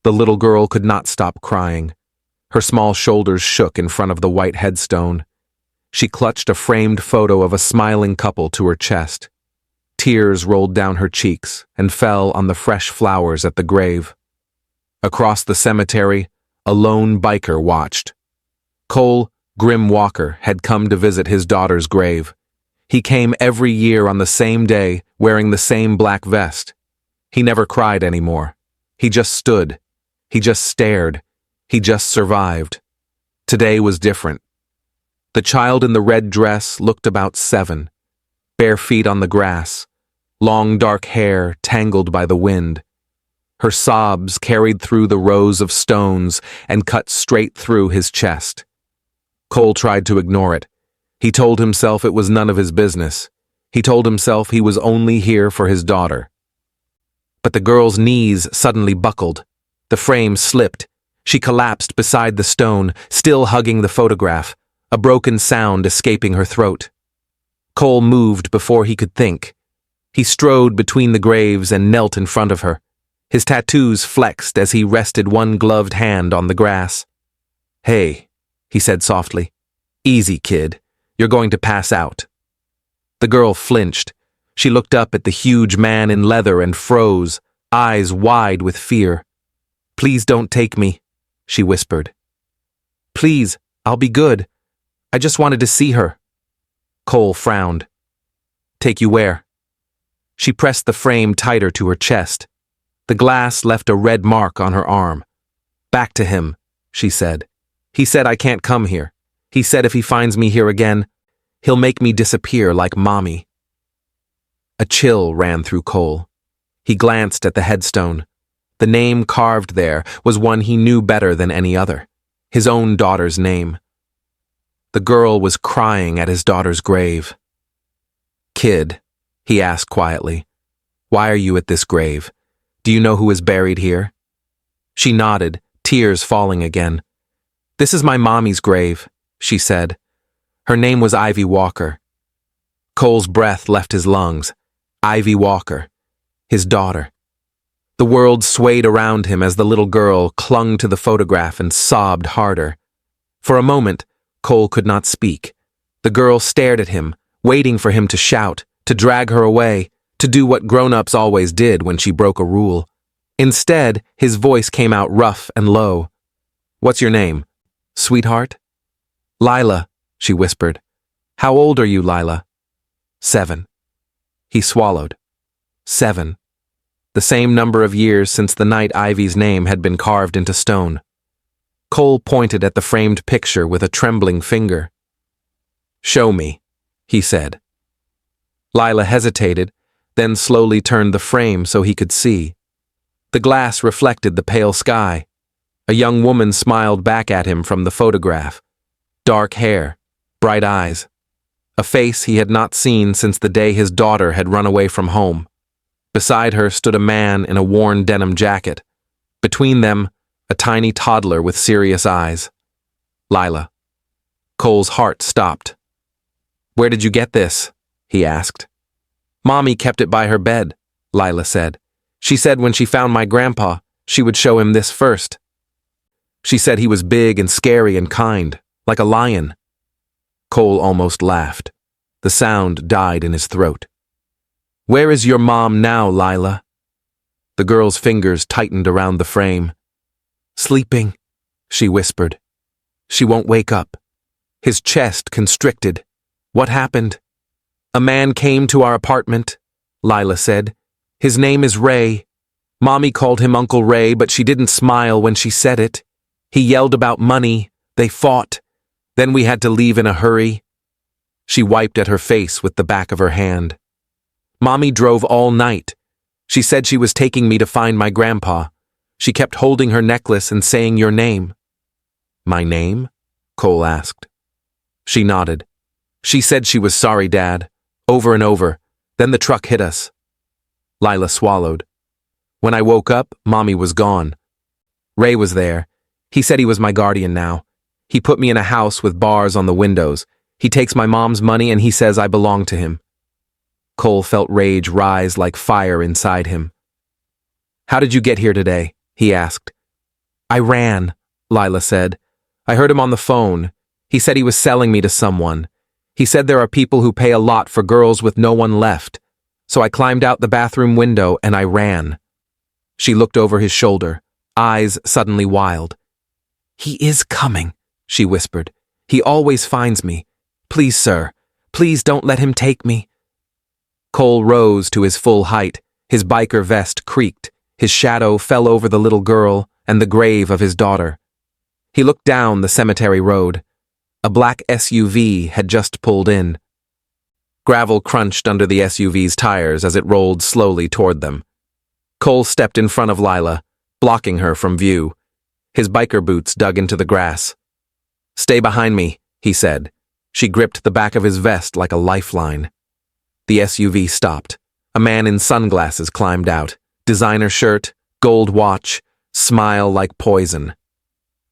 The little girl could not stop crying. Her small shoulders shook in front of the white headstone. She clutched a framed photo of a smiling couple to her chest. Tears rolled down her cheeks and fell on the fresh flowers at the grave. Across the cemetery, a lone biker watched. Cole, Grim Walker, had come to visit his daughter's grave. He came every year on the same day, wearing the same black vest. He never cried anymore. He just stood. He just stared. He just survived. Today was different. The child in the red dress looked about 7, bare feet on the grass, long dark hair tangled by the wind. Her sobs carried through the rows of stones and cut straight through his chest. Cole tried to ignore it. He told himself it was none of his business. He told himself he was only here for his daughter. But the girl's knees suddenly buckled. The frame slipped. She collapsed beside the stone, still hugging the photograph, a broken sound escaping her throat. Cole moved before he could think. He strode between the graves and knelt in front of her. His tattoos flexed as he rested one gloved hand on the grass. "Hey," he said softly. "Easy, kid. You're going to pass out." The girl flinched. She looked up at the huge man in leather and froze, eyes wide with fear. "Please don't take me," she whispered. "Please, I'll be good. I just wanted to see her." Cole frowned. "Take you where?" She pressed the frame tighter to her chest. The glass left a red mark on her arm. "Back to him," she said. "He said I can't come here. He said if he finds me here again, he'll make me disappear like Mommy." A chill ran through Cole. He glanced at the headstone. The name carved there was one he knew better than any other, his own daughter's name. The girl was crying at his daughter's grave. "Kid," he asked quietly, "why are you at this grave? Do you know who is buried here?" She nodded, tears falling again. "This is my mommy's grave," she said. Her name was Ivy Walker. Cole's breath left his lungs. Ivy Walker, his daughter. The world swayed around him as the little girl clung to the photograph and sobbed harder. For a moment, Cole could not speak. The girl stared at him, waiting for him to shout, to drag her away, to do what grown-ups always did when she broke a rule. Instead, his voice came out rough and low. "What's your name, sweetheart?" "Lila," she whispered. "How old are you, Lila?" 7. He swallowed. 7. The same number of years since the night Ivy's name had been carved into stone. Cole pointed at the framed picture with a trembling finger. "Show me," he said. Lila hesitated, then slowly turned the frame so he could see. The glass reflected the pale sky. A young woman smiled back at him from the photograph. Dark hair, bright eyes. A face he had not seen since the day his daughter had run away from home. Beside her stood a man in a worn denim jacket. Between them, a tiny toddler with serious eyes. Lila. Cole's heart stopped. "Where did you get this?" he asked. "Mommy kept it by her bed," Lila said. "She said when she found my grandpa, she would show him this first. She said he was big and scary and kind, like a lion." Cole almost laughed. The sound died in his throat. "Where is your mom now, Lila?" The girl's fingers tightened around the frame. "Sleeping," she whispered. "She won't wake up." His chest constricted. "What happened?" "A man came to our apartment," Lila said. "His name is Ray. Mommy called him Uncle Ray, but she didn't smile when she said it. He yelled about money. They fought. Then we had to leave in a hurry." She wiped at her face with the back of her hand. "Mommy drove all night. She said she was taking me to find my grandpa. She kept holding her necklace and saying your name." "My name?" Cole asked. She nodded. "She said she was sorry, Dad, over and over. Then the truck hit us." Lila swallowed. "When I woke up, Mommy was gone. Ray was there. He said he was my guardian now. He put me in a house with bars on the windows. He takes my mom's money and he says I belong to him." Cole felt rage rise like fire inside him. "How did you get here today?" he asked. I ran, Lila said. I heard him on the phone. He said he was selling me to someone. He said there are people who pay a lot for girls with no one left. So I climbed out the bathroom window and I ran. She looked over his shoulder, eyes suddenly wild. He is coming, she whispered. He always finds me. Please, sir, please don't let him take me. Cole rose to his full height. His biker vest creaked. His shadow fell over the little girl and the grave of his daughter. He looked down the cemetery road. A black SUV had just pulled in. Gravel crunched under the SUV's tires as it rolled slowly toward them. Cole stepped in front of Lila, blocking her from view. His biker boots dug into the grass. Stay behind me, he said. She gripped the back of his vest like a lifeline. The SUV stopped. A man in sunglasses climbed out. Designer shirt, gold watch, smile like poison.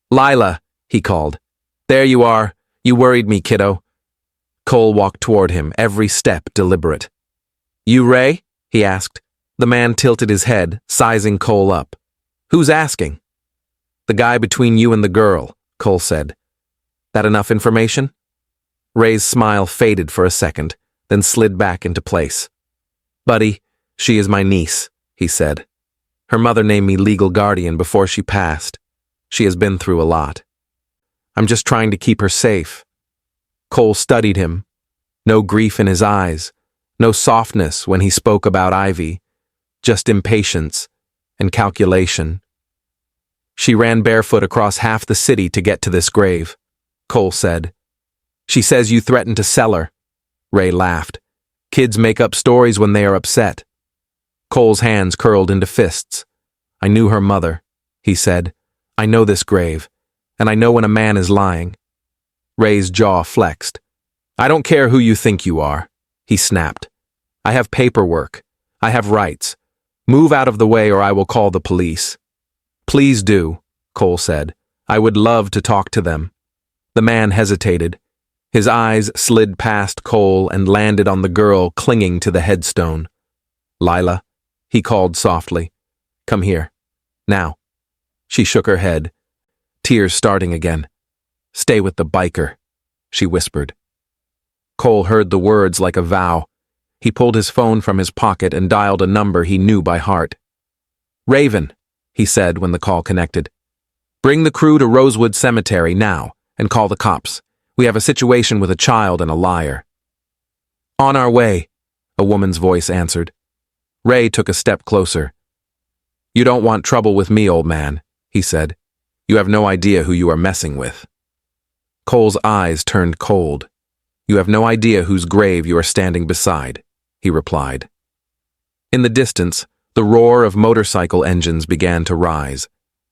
Lila, he called. There you are. You worried me, kiddo. Cole walked toward him, every step deliberate. You Ray? He asked. The man tilted his head, sizing Cole up. Who's asking? The guy between you and the girl, Cole said. That enough information? Ray's smile faded for a second, then slid back into place. Buddy, she is my niece, he said. Her mother named me legal guardian before she passed. She has been through a lot. I'm just trying to keep her safe. Cole studied him. No grief in his eyes, no softness when he spoke about Ivy, just impatience and calculation. She ran barefoot across half the city to get to this grave, Cole said. She says you threatened to sell her. Ray laughed. Kids make up stories when they are upset. Cole's hands curled into fists. I knew her mother, he said. I know this grave, and I know when a man is lying. Ray's jaw flexed. I don't care who you think you are, he snapped. I have paperwork. I have rights. Move out of the way or I will call the police. Please do, Cole said. I would love to talk to them. The man hesitated. His eyes slid past Cole and landed on the girl clinging to the headstone. Lila, he called softly. Come here. Now. She shook her head, tears starting again. Stay with the biker, she whispered. Cole heard the words like a vow. He pulled his phone from his pocket and dialed a number he knew by heart. Raven, he said when the call connected. Bring the crew to Rosewood Cemetery now and call the cops. We have a situation with a child and a liar. On our way, a woman's voice answered. Ray took a step closer. You don't want trouble with me, old man, he said. You have no idea who you are messing with. Cole's eyes turned cold. You have no idea whose grave you are standing beside, he replied. In the distance, the roar of motorcycle engines began to rise.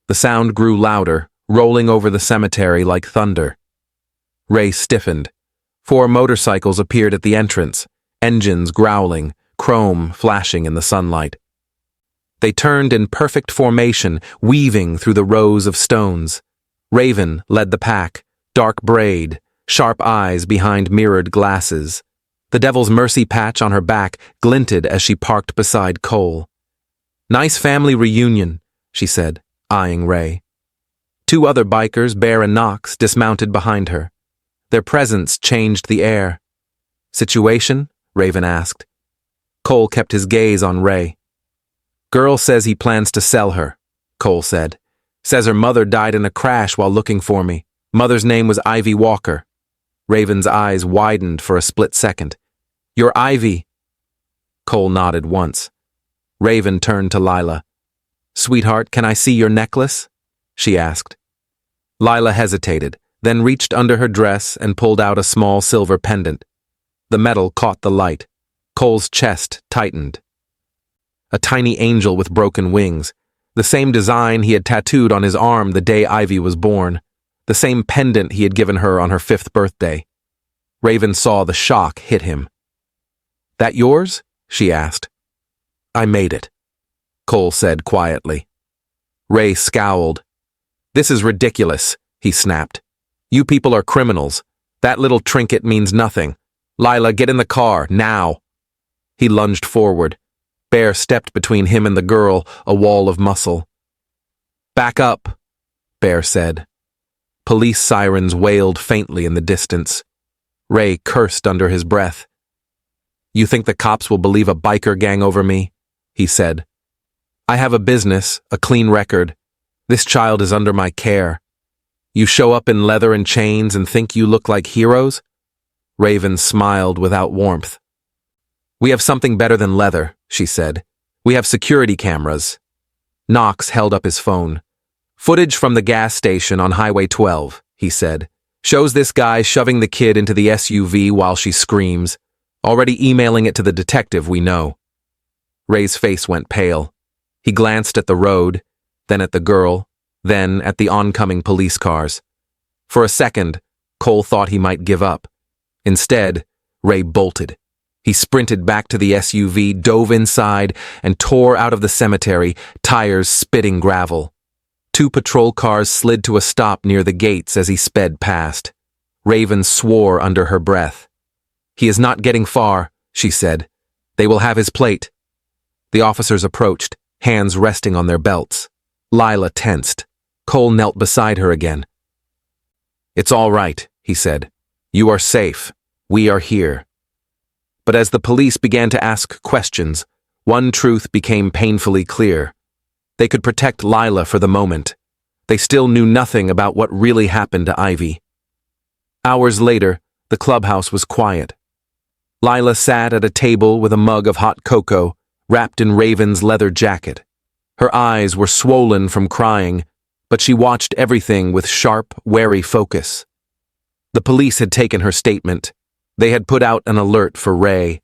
The sound grew louder, rolling over the cemetery like thunder. Ray stiffened. 4 motorcycles appeared at the entrance, engines growling, chrome flashing in the sunlight. They turned in perfect formation, weaving through the rows of stones. Raven led the pack, dark braid, sharp eyes behind mirrored glasses. The Devil's Mercy patch on her back glinted as she parked beside Cole. Nice family reunion, she said, eyeing Ray. 2 other bikers, Bear and Knox, dismounted behind her. Their presence changed the air. Situation? Raven asked. Cole kept his gaze on Ray. Girl says he plans to sell her, Cole said. Says her mother died in a crash while looking for me. Mother's name was Ivy Walker. Raven's eyes widened for a split second. You're Ivy. Cole nodded once. Raven turned to Lila. Sweetheart, can I see your necklace? She asked. Lila hesitated, then reached under her dress and pulled out a small silver pendant. The metal caught the light. Cole's chest tightened. A tiny angel with broken wings, the same design he had tattooed on his arm the day Ivy was born, the same pendant he had given her on her 5th birthday. Raven saw the shock hit him. That yours? She asked. I made it, Cole said quietly. Ray scowled. This is ridiculous, he snapped. You people are criminals. That little trinket means nothing. Lila, get in the car, now. He lunged forward. Bear stepped between him and the girl, a wall of muscle. Back up, Bear said. Police sirens wailed faintly in the distance. Ray cursed under his breath. You think the cops will believe a biker gang over me? He said. I have a business, a clean record. This child is under my care. You show up in leather and chains and think you look like heroes? Raven smiled without warmth. We have something better than leather, she said. We have security cameras. Knox held up his phone. Footage from the gas station on Highway 12, he said. Shows this guy shoving the kid into the SUV while she screams. Already emailing it to the detective we know. Ray's face went pale. He glanced at the road, then at the girl, then at the oncoming police cars. For a second, Cole thought he might give up. Instead, Ray bolted. He sprinted back to the SUV, dove inside, and tore out of the cemetery, tires spitting gravel. 2 patrol cars slid to a stop near the gates as he sped past. Raven swore under her breath. He is not getting far, she said. They will have his plate. The officers approached, hands resting on their belts. Lila tensed. Cole knelt beside her again. It's all right, he said. You are safe. We are here. But as the police began to ask questions, one truth became painfully clear. They could protect Lila for the moment. They still knew nothing about what really happened to Ivy. Hours later, the clubhouse was quiet. Lila sat at a table with a mug of hot cocoa, wrapped in Raven's leather jacket. Her eyes were swollen from crying, but she watched everything with sharp, wary focus. The police had taken her statement. They had put out an alert for Ray.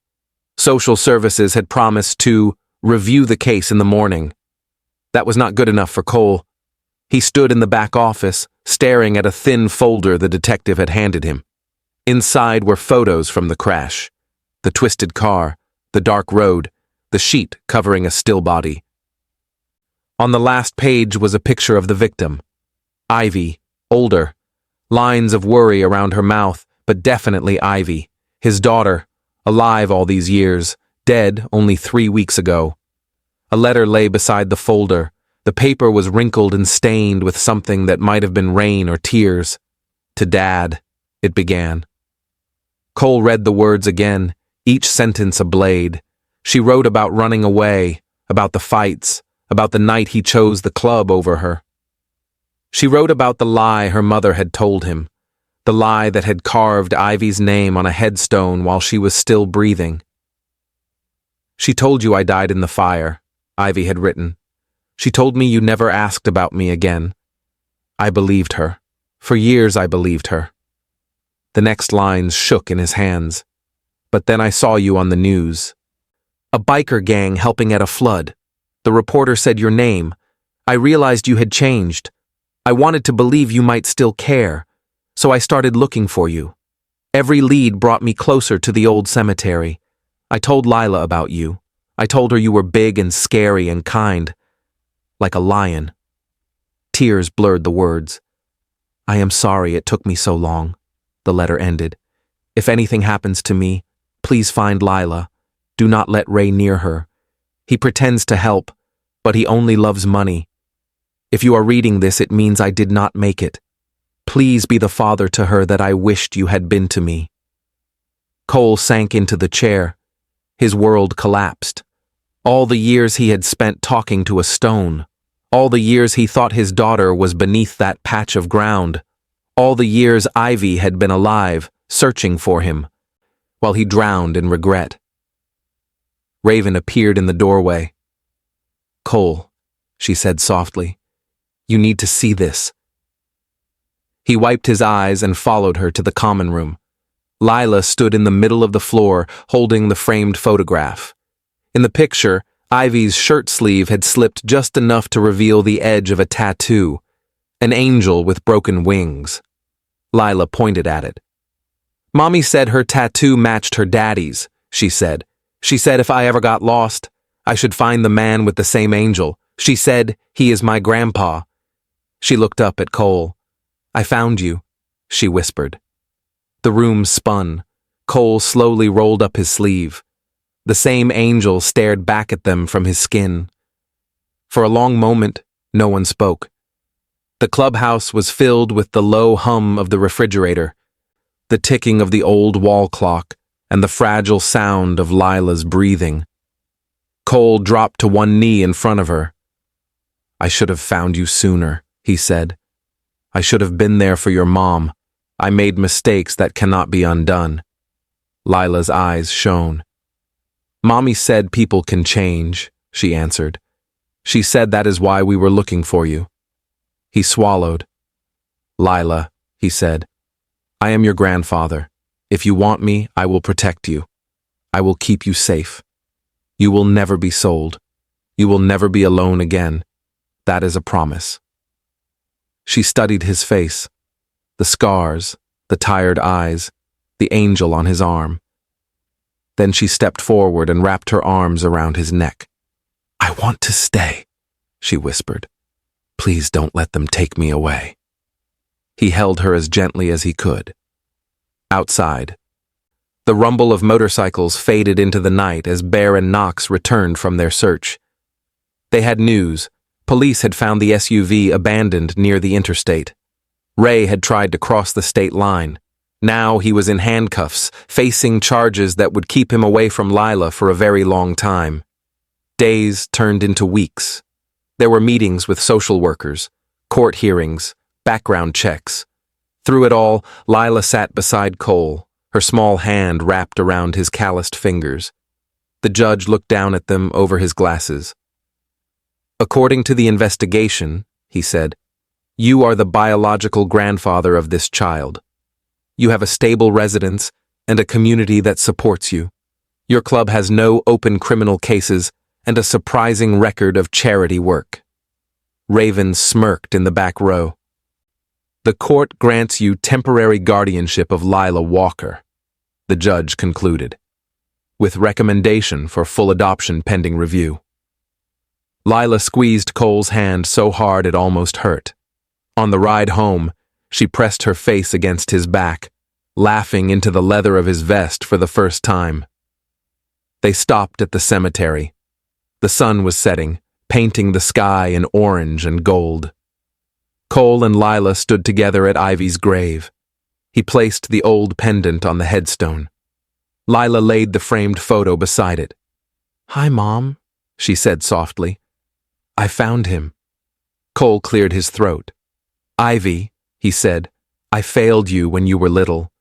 Social services had promised to review the case in the morning. That was not good enough for Cole. He stood in the back office, staring at a thin folder the detective had handed him. Inside were photos from the crash. The twisted car, the dark road, the sheet covering a still body. On the last page was a picture of the victim. Ivy, older. Lines of worry around her mouth, but definitely Ivy, his daughter, alive all these years, dead only 3 weeks ago. A letter lay beside the folder. The paper was wrinkled and stained with something that might have been rain or tears. To Dad, it began. Cole read the words again, each sentence a blade. She wrote about running away, about the fights, about the night he chose the club over her. She wrote about the lie her mother had told him, the lie that had carved Ivy's name on a headstone while she was still breathing. She told you I died in the fire, Ivy had written. She told me you never asked about me again. I believed her. For years I believed her. The next lines shook in his hands. But then I saw you on the news. A biker gang helping at a flood. The reporter said your name. I realized you had changed. I wanted to believe you might still care, so I started looking for you. Every lead brought me closer to the old cemetery. I told Lila about you. I told her you were big and scary and kind, like a lion. Tears blurred the words. I am sorry it took me so long, the letter ended. If anything happens to me, please find Lila. Do not let Ray near her. He pretends to help, but he only loves money. If you are reading this, it means I did not make it. Please be the father to her that I wished you had been to me. Cole sank into the chair. His world collapsed. All the years he had spent talking to a stone. All the years he thought his daughter was beneath that patch of ground. All the years Ivy had been alive, searching for him, while he drowned in regret. Raven appeared in the doorway. Cole, she said softly, you need to see this. He wiped his eyes and followed her to the common room. Lila stood in the middle of the floor, holding the framed photograph. In the picture, Ivy's shirt sleeve had slipped just enough to reveal the edge of a tattoo, an angel with broken wings. Lila pointed at it. Mommy said her tattoo matched her daddy's, she said. She said if I ever got lost, I should find the man with the same angel. She said he is my grandpa. She looked up at Cole. I found you, she whispered. The room spun. Cole slowly rolled up his sleeve. The same angel stared back at them from his skin. For a long moment, no one spoke. The clubhouse was filled with the low hum of the refrigerator, the ticking of the old wall clock, and the fragile sound of Lila's breathing. Cole dropped to one knee in front of her. "I should have found you sooner," he said. "I should have been there for your mom. I made mistakes that cannot be undone." Lila's eyes shone. "Mommy said people can change," she answered. "She said that is why we were looking for you." He swallowed. "Lila," he said, "I am your grandfather. If you want me, I will protect you. I will keep you safe. You will never be sold. You will never be alone again. That is a promise." She studied his face, the scars, the tired eyes, the angel on his arm. Then she stepped forward and wrapped her arms around his neck. "I want to stay," she whispered. "Please don't let them take me away." He held her as gently as he could. Outside, the rumble of motorcycles faded into the night as Bear and Knox returned from their search. They had news. Police had found the SUV abandoned near the interstate. Ray had tried to cross the state line. Now he was in handcuffs, facing charges that would keep him away from Lila for a very long time. Days turned into weeks. There were meetings with social workers, court hearings, background checks. Through it all, Lila sat beside Cole, her small hand wrapped around his calloused fingers. The judge looked down at them over his glasses. "According to the investigation," he said, "you are the biological grandfather of this child. You have a stable residence and a community that supports you. Your club has no open criminal cases and a surprising record of charity work." Raven smirked in the back row. "The court grants you temporary guardianship of Lila Walker," the judge concluded, "with recommendation for full adoption pending review." Lila squeezed Cole's hand so hard it almost hurt. On the ride home, she pressed her face against his back, laughing into the leather of his vest for the first time. They stopped at the cemetery. The sun was setting, painting the sky in orange and gold. Cole and Lila stood together at Ivy's grave. He placed the old pendant on the headstone. Lila laid the framed photo beside it. "Hi, Mom," she said softly. "I found him." Cole cleared his throat. "Ivy," he said, "I failed you when you were little.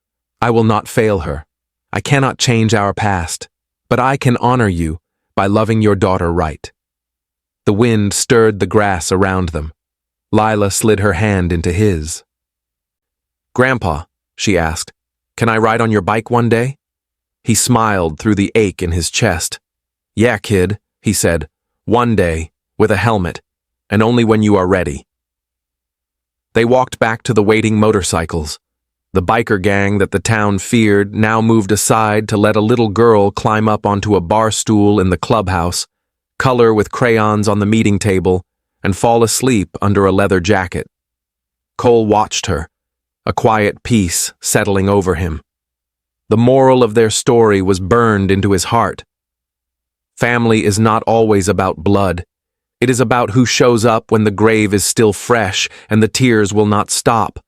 I will not fail her. I cannot change our past, but I can honor you by loving your daughter right." The wind stirred the grass around them. Lila slid her hand into his. "Grandpa," she asked, "can I ride on your bike one day?" He smiled through the ache in his chest. "Yeah, kid," he said, "one day, with a helmet, and only when you are ready." They walked back to the waiting motorcycles. The biker gang that the town feared now moved aside to let a little girl climb up onto a bar stool in the clubhouse, color with crayons on the meeting table, and fall asleep under a leather jacket. Cole watched her, a quiet peace settling over him. The moral of their story was burned into his heart. Family is not always about blood. It is about who shows up when the grave is still fresh and the tears will not stop.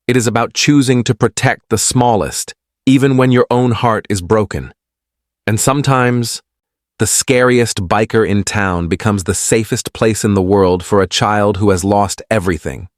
It is about choosing to protect the smallest, even when your own heart is broken. And sometimes, the scariest biker in town becomes the safest place in the world for a child who has lost everything.